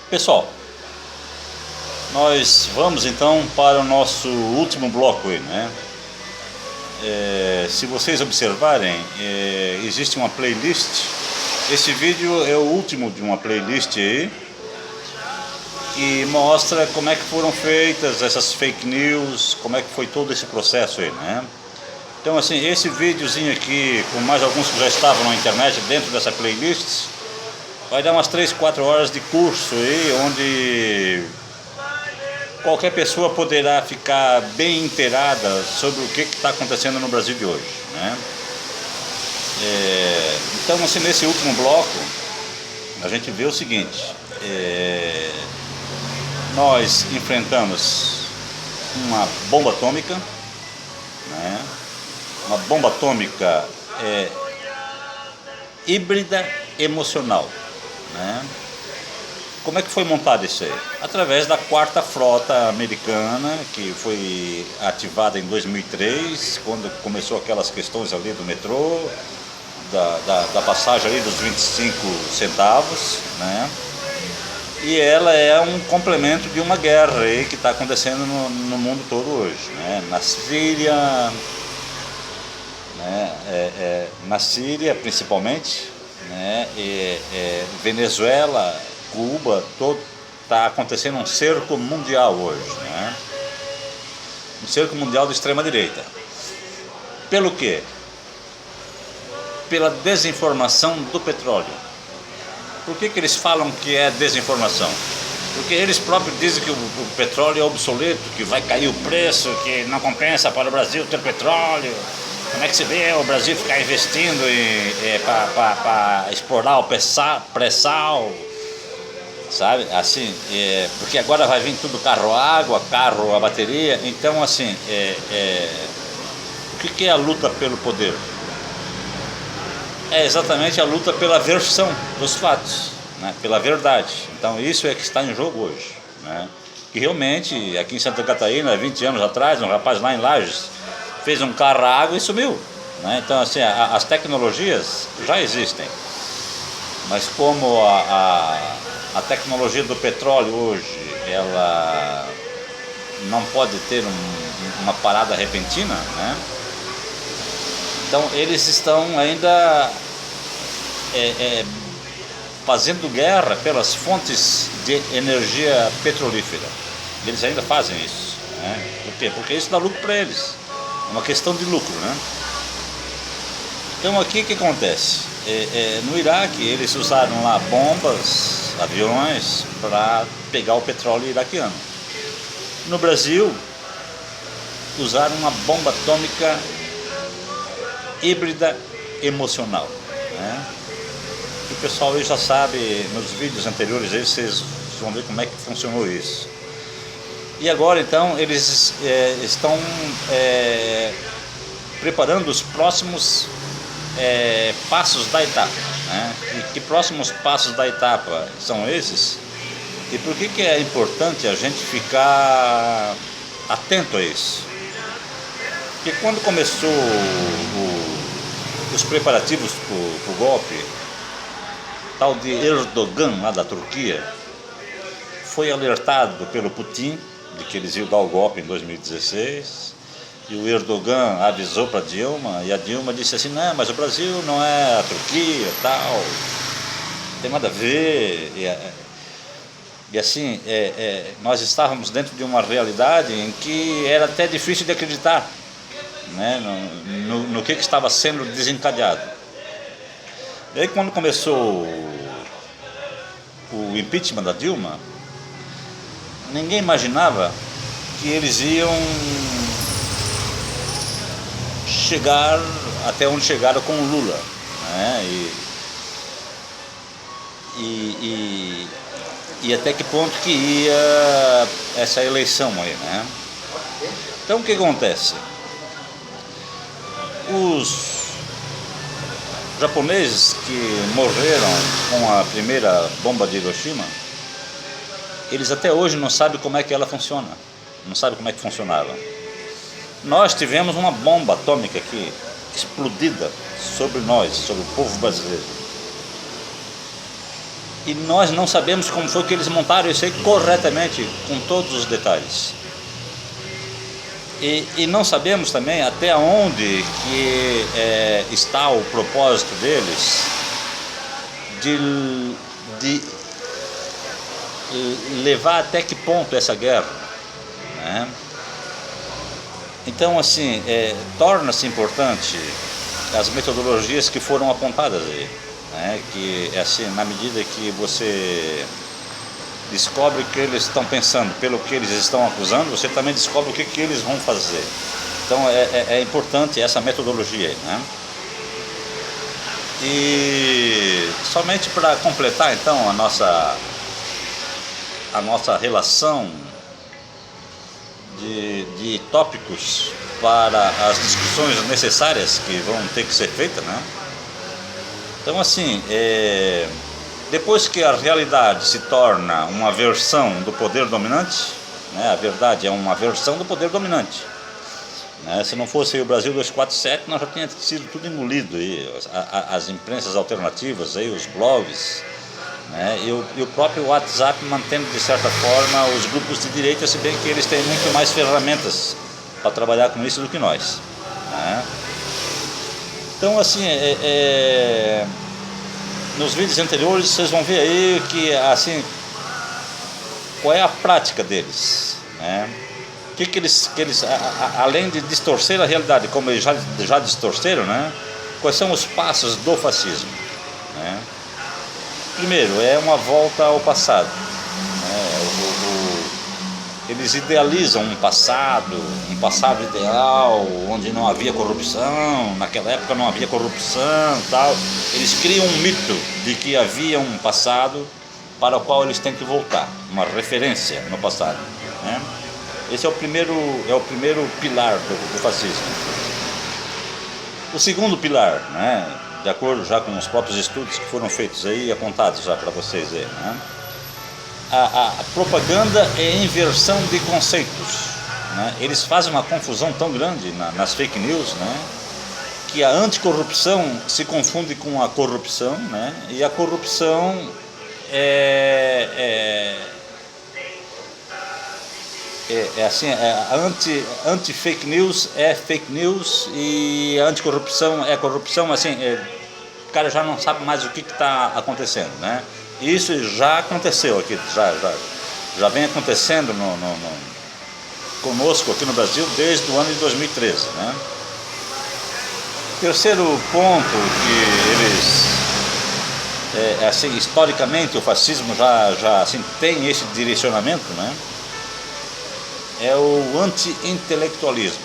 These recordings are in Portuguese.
Pessoal, nós vamos então para o nosso último bloco aí, né? Se vocês observarem, existe uma playlist. Esse vídeo é o último de uma playlist aí, que mostra como é que foram feitas essas fake news, como é que foi todo esse processo aí, né? Então assim, esse videozinho aqui, com mais alguns que já estavam na internet dentro dessa playlist, vai dar umas 3, 4 horas de curso aí, onde qualquer pessoa poderá ficar bem inteirada sobre o que está acontecendo no Brasil de hoje, né? Então assim, nesse último bloco a gente vê o seguinte: nós enfrentamos uma bomba atômica, né? Uma bomba atômica híbrida emocional, né? Como é que foi montado isso aí? Através da quarta frota americana, que foi ativada em 2003, quando começou aquelas questões ali do metrô, da passagem ali dos 25 centavos, né? E ela é um complemento de uma guerra aí que está acontecendo no mundo todo hoje, né? Na Síria, né? Na Síria principalmente, né? Venezuela, Cuba, está acontecendo um cerco mundial hoje, né? Um cerco mundial de extrema direita. Pelo quê? Pela desinformação do petróleo. Por que eles falam que é desinformação? Porque eles próprios dizem que o petróleo é obsoleto, que vai cair o preço, que não compensa para o Brasil ter petróleo. Como é que se vê o Brasil ficar investindo para explorar o pré-sal, sabe? Assim, porque agora vai vir tudo carro a água, carro a bateria. Então assim, o que é a luta pelo poder? É exatamente a luta pela versão dos fatos, né? Pela verdade. Então isso é que está em jogo hoje, né? Que realmente aqui em Santa Catarina, 20 anos atrás, um rapaz lá em Lages fez um carro a água e sumiu, né? Então assim, as tecnologias já existem, mas como a tecnologia do petróleo hoje, ela não pode ter uma parada repentina, né? Então eles estão ainda fazendo guerra pelas fontes de energia petrolífera. Eles ainda fazem isso, né? Por quê? Porque isso dá lucro para eles. É uma questão de lucro, né? Então aqui o que acontece? No Iraque eles usaram lá bombas, aviões, para pegar o petróleo iraquiano. No Brasil usaram uma bomba atômica híbrida emocional, né? O pessoal aí já sabe, nos vídeos anteriores aí vocês vão ver como é que funcionou isso. E agora então eles estão preparando os próximos passos da etapa, né? E que próximos passos da etapa são esses? E por que é importante a gente ficar atento a isso? Porque quando começou os preparativos para o golpe, tal de Erdogan lá da Turquia foi alertado pelo Putin de que eles iam dar o golpe em 2016, e o Erdogan avisou para Dilma, e a Dilma disse assim: não, mas o Brasil não é a Turquia, tal, não tem nada a ver. E assim, nós estávamos dentro de uma realidade em que era até difícil de acreditar, né, no que estava sendo desencadeado. E aí quando começou o impeachment da Dilma, ninguém imaginava que eles iam chegar até onde chegaram com o Lula, né? E até que ponto que ia essa eleição aí, né? Então o que acontece? Os japoneses que morreram com a primeira bomba de Hiroshima, eles até hoje não sabem como é que ela funciona, não sabem como é que funcionava. Nós tivemos uma bomba atômica aqui, explodida sobre nós, sobre o povo brasileiro. E nós não sabemos como foi que eles montaram isso aí corretamente, com todos os detalhes. E não sabemos também até onde que está o propósito deles de levar até que ponto essa guerra, né? Então, assim, torna-se importante as metodologias que foram apontadas aí, né? Que, assim, na medida que você descobre o que eles estão pensando, pelo que eles estão acusando, você também descobre o que eles vão fazer. Então, é importante essa metodologia aí, né? E somente para completar, então, a nossa relação de tópicos para as discussões necessárias que vão ter que ser feitas, né? Então, assim, depois que a realidade se torna uma versão do poder dominante, né? A verdade é uma versão do poder dominante, né? Se não fosse o Brasil 247, nós já tínhamos sido tudo engolido aí, as imprensas alternativas, aí, os blogs, né? E o próprio WhatsApp mantendo de certa forma os grupos de direita, se bem que eles têm muito mais ferramentas para trabalhar com isso do que nós, né? Então, assim, nos vídeos anteriores vocês vão ver aí que, assim, qual é a prática deles, né? Que eles além de distorcer a realidade, como eles já distorceram, né? Quais são os passos do fascismo, né? Primeiro, é uma volta ao passado, né? Eles idealizam um passado ideal, onde não havia corrupção, naquela época não havia corrupção e tal. Eles criam um mito de que havia um passado para o qual eles têm que voltar, uma referência no passado, né? Esse é o primeiro pilar do fascismo. O segundo pilar, né, de acordo já com os próprios estudos que foram feitos aí, apontados já para vocês aí, né? A propaganda é inversão de conceitos, né? Eles fazem uma confusão tão grande nas fake news, né, que a anticorrupção se confunde com a corrupção, né? E a corrupção assim, anti-fake news é fake news e a anticorrupção é corrupção, assim, o cara já não sabe mais o que está acontecendo, né? Isso já aconteceu aqui, já vem acontecendo conosco aqui no Brasil desde o ano de 2013, né? Terceiro ponto que eles, assim, historicamente o fascismo já assim, tem esse direcionamento, né? É o anti-intelectualismo,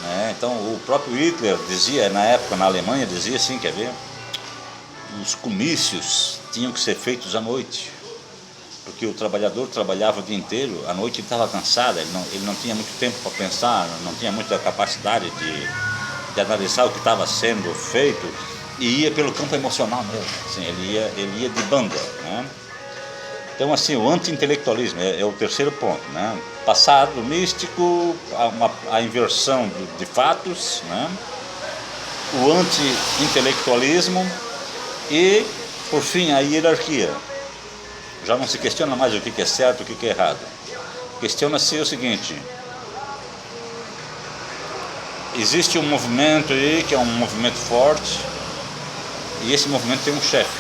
né? Então o próprio Hitler dizia, na época na Alemanha, dizia assim, quer ver? Os comícios tinham que ser feitos à noite, porque o trabalhador trabalhava o dia inteiro, à noite ele estava cansado, ele não tinha muito tempo para pensar, não tinha muita capacidade de analisar o que estava sendo feito, e ia pelo campo emocional mesmo, assim, ele ia de banda, né? Então, assim, o anti-intelectualismo é o terceiro ponto, né? Passado místico, a inversão de fatos, né? O anti-intelectualismo e, por fim, a hierarquia. Já não se questiona mais o que é certo e o que é errado. Questiona-se o seguinte: existe um movimento aí que é um movimento forte, e esse movimento tem um chefe.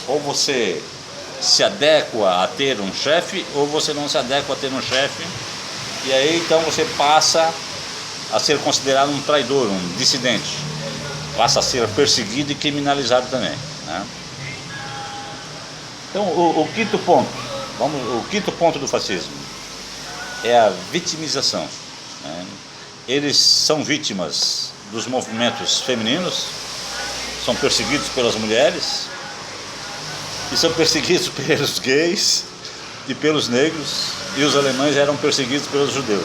Ou você se adequa a ter um chefe, ou você não se adequa a ter um chefe, e aí então você passa a ser considerado um traidor, um dissidente, passa a ser perseguido e criminalizado também, né? Então o quinto ponto do fascismo é a vitimização, né? Eles são vítimas dos movimentos femininos, são perseguidos pelas mulheres, e são perseguidos pelos gays e pelos negros, e os alemães eram perseguidos pelos judeus,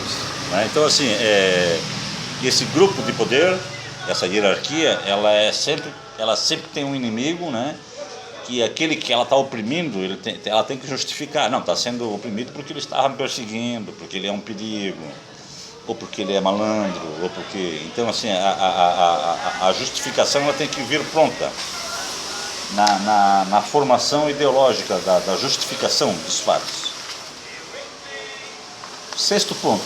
né? Então, assim, esse grupo de poder, essa hierarquia, ela sempre tem um inimigo, né? Que aquele que ela está oprimindo, ela tem que justificar. Não, está sendo oprimido porque ele estava me perseguindo, porque ele é um perigo, ou porque ele é malandro, ou porque... Então, assim, a justificação ela tem que vir pronta. na formação ideológica da justificação dos fatos. Sexto ponto: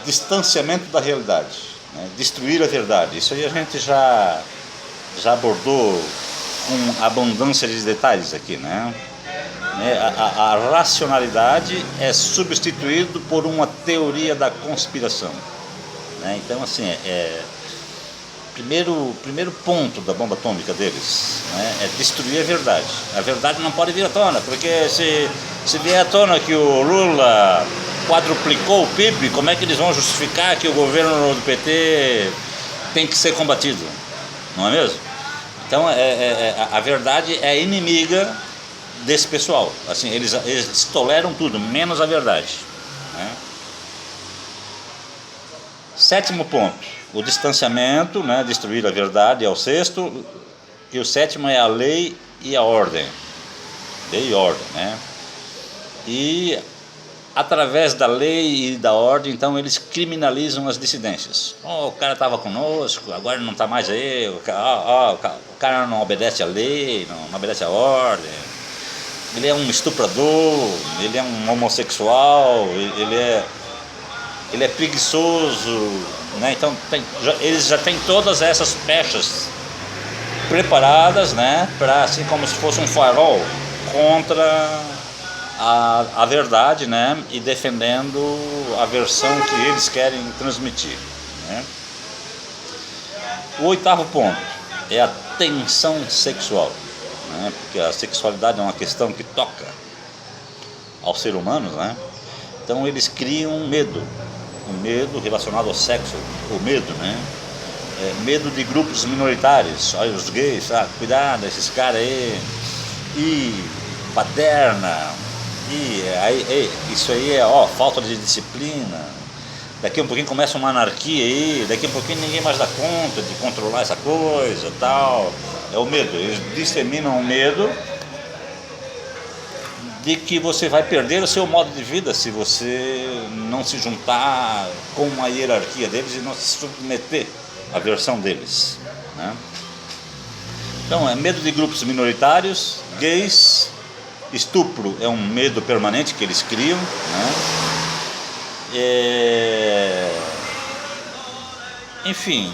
distanciamento da realidade, né? Destruir a verdade. Isso aí a gente já abordou com abundância de detalhes aqui, né? A racionalidade é substituído por uma teoria da conspiração, né? Então, assim, primeiro ponto da bomba atômica deles, né, é destruir a verdade. A verdade não pode vir à tona, porque se vier à tona que o Lula quadruplicou o PIB, como é que eles vão justificar que o governo do PT tem que ser combatido? Não é mesmo? Então, a verdade é inimiga desse pessoal. Assim, eles toleram tudo, menos a verdade, né? Sétimo ponto: o distanciamento, né, destruir a verdade é o sexto. E o sétimo é a lei e a ordem. Lei e ordem, né? E através da lei e da ordem, então, eles criminalizam as dissidências. O cara estava conosco, agora não está mais aí. O cara não obedece à lei, não obedece à ordem. Ele é um estuprador, ele é um homossexual, ele é preguiçoso, né? Então eles já têm todas essas pechas preparadas, né, para, assim, como se fosse um farol contra a verdade, né, e defendendo a versão que eles querem transmitir, né? O oitavo ponto é a tensão sexual, né, porque a sexualidade é uma questão que toca ao ser humano, né? Então eles criam um medo relacionado ao sexo, o medo, né? Medo de grupos minoritários. Olha, os gays, cuidado, esses caras aí, e paterna, e aí, isso aí é falta de disciplina. Daqui a um pouquinho começa uma anarquia aí, daqui a um pouquinho ninguém mais dá conta de controlar essa coisa e tal. É o medo, eles disseminam o medo de que você vai perder o seu modo de vida se você não se juntar com a hierarquia deles e não se submeter à versão deles, né? Então, é medo de grupos minoritários, gays, estupro é um medo permanente que eles criam, né? Enfim,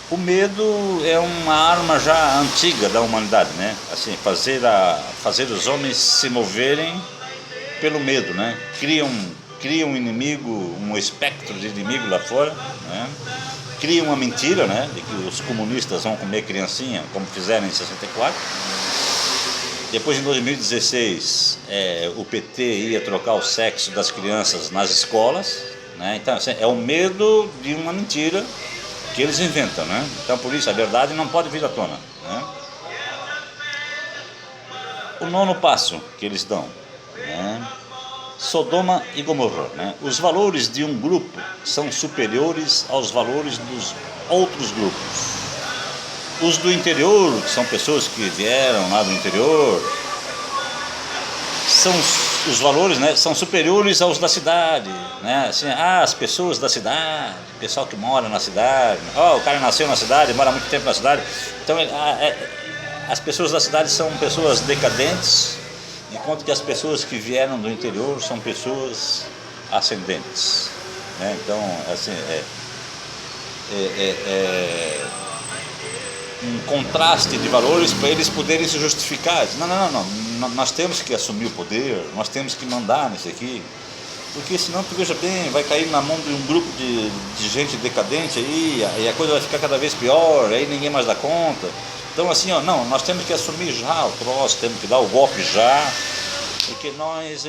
o medo é uma arma já antiga da humanidade, né? Assim, fazer os homens se moverem pelo medo, né? Criam um inimigo, um espectro de inimigo lá fora, né? Criam uma mentira, né, de que os comunistas vão comer criancinha, como fizeram em 64. Depois, em 2016, o PT ia trocar o sexo das crianças nas escolas, né? Então, assim, é o medo de uma mentira que eles inventam, né? Então, por isso, a verdade não pode vir à tona, né? O nono passo que eles dão, né? Sodoma e Gomorra, né? Os valores de um grupo são superiores aos valores dos outros grupos. Os do interior, que são pessoas que vieram lá do interior, os valores, né, são superiores aos da cidade, né? Assim, as pessoas da cidade, o pessoal que mora na cidade, o cara nasceu na cidade, mora muito tempo na cidade. Então, as pessoas da cidade são pessoas decadentes, enquanto que as pessoas que vieram do interior são pessoas ascendentes, né? Então, assim, um contraste de valores para eles poderem se justificar. Não, nós temos que assumir o poder, nós temos que mandar nisso aqui, porque senão, tu veja bem, vai cair na mão de um grupo de gente decadente aí, e a coisa vai ficar cada vez pior, aí ninguém mais dá conta. Então, assim, não, nós temos que assumir já o troço, temos que dar o golpe já, porque nós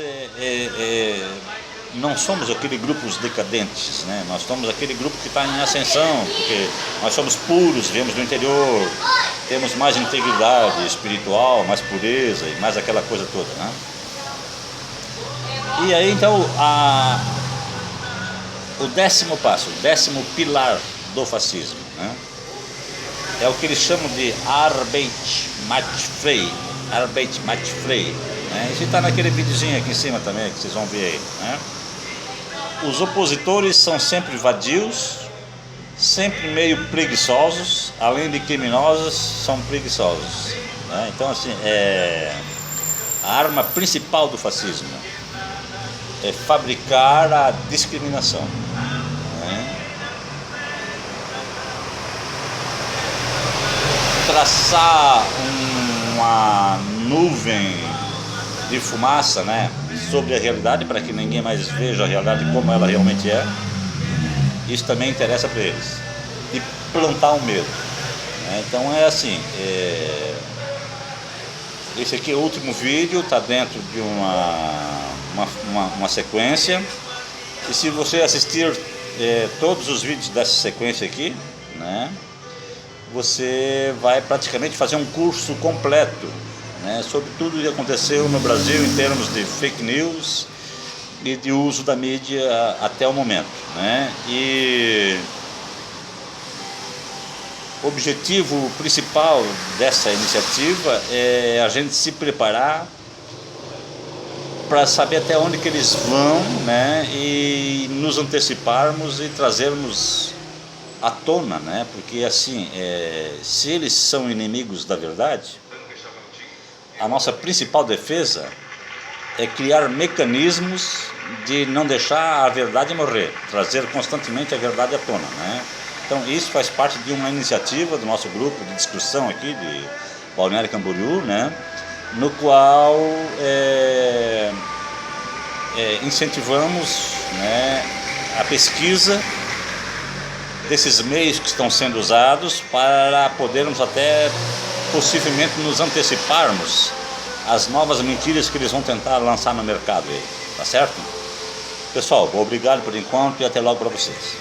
não somos aquele grupo dos decadentes, né? Nós somos aquele grupo que está em ascensão, porque nós somos puros, viemos do interior, temos mais integridade espiritual, mais pureza e mais aquela coisa toda, né? E aí, então, o décimo passo, o décimo pilar do fascismo, né, é o que eles chamam de Arbeitsmachtfrei, né? Isso está naquele videozinho aqui em cima também, que vocês vão ver aí, né? Os opositores são sempre vadios, sempre meio preguiçosos, além de criminosos, são preguiçosos, né? Então, assim, a arma principal do fascismo é fabricar a discriminação, né? Traçar uma nuvem de fumaça, né, sobre a realidade, para que ninguém mais veja a realidade como ela realmente é. Isso também interessa para eles. E plantar o medo, né? Então é assim, esse aqui é o último vídeo, está dentro de uma sequência. E se você assistir todos os vídeos dessa sequência aqui, né, você vai praticamente fazer um curso completo, né, sobre tudo o que aconteceu no Brasil em termos de fake news e de uso da mídia até o momento, né? E o objetivo principal dessa iniciativa é a gente se preparar para saber até onde que eles vão, né, e nos anteciparmos e trazermos à tona, né? Porque assim, se eles são inimigos da verdade, a nossa principal defesa é criar mecanismos de não deixar a verdade morrer, trazer constantemente a verdade à tona, né? Então isso faz parte de uma iniciativa do nosso grupo de discussão aqui de Balneário Camboriú, né, no qual incentivamos, né, a pesquisa desses meios que estão sendo usados para podermos até possivelmente nos anteciparmos às novas mentiras que eles vão tentar lançar no mercado aí, tá certo? Pessoal, obrigado por enquanto e até logo para vocês.